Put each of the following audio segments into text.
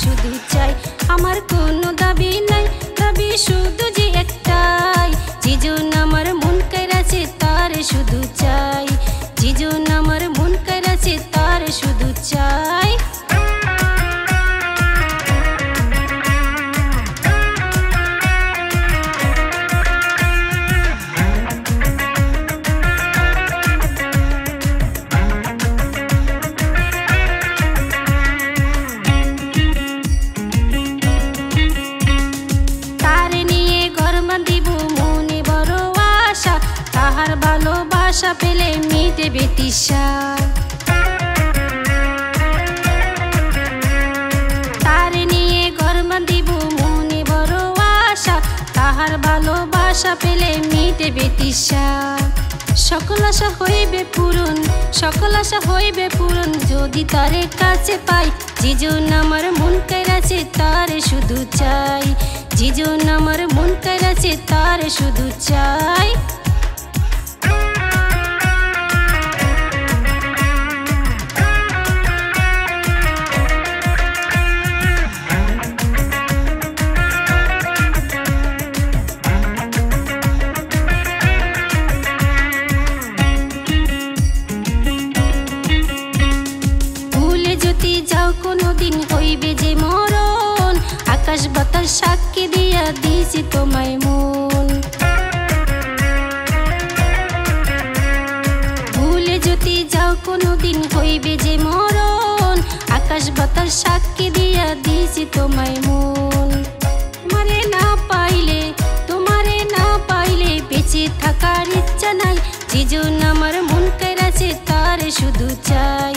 শুধু চাই। আমার কোনো দাবি নাই, দাবি শুধু যে একটাই, যেজন আমার মন কাইরাছে তার শুধু চাই, যেজন আমার মন কাইরাছে তার শুধু চাই। ভালোবাসা পেলে মিটবে তৃষা, তার নিয়ে ঘর বাঁধিব মনে বড় আশা, তাহার ভালোবাসা পেলে মিটবে তৃষা। সকল আশা হইবে পূরণ, সকল আশা হইবে পূরণ যদি তারে কাছে পাই, যেজন আমার মন কাইরাছে তার শুধু চাই, যেজন আমার মন কাইরাছে তার শুধু চাই। যাও কোনদিন হইবে যে মরণ, আকাশ বাতাস সাক্ষী দিয়া দিছি তোমায় মন। ভুলে যদি যাও কোনদিন হইবে যে মরণ, আকাশ বাতাস সাক্ষী দিয়া দিছি তোমায় মন। তোমারে না পাইলে, তোমারে না পাইলে বেঁচে থাকার ইচ্ছা নাই, যেজন আমার মন কাইরাছে তার শুধু চাই,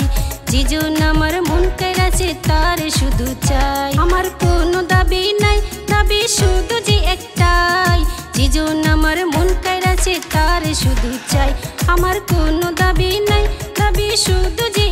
যেজন আমার মন কাইরাছে তার শুধু চাই। আমার কোনো দাবি নাই, দাবি শুধু যে একটাই, যেজন আমার মন কাইরাছে তার শুধু চাই। আমার কোনো দাবি নাই, দাবি শুধু যে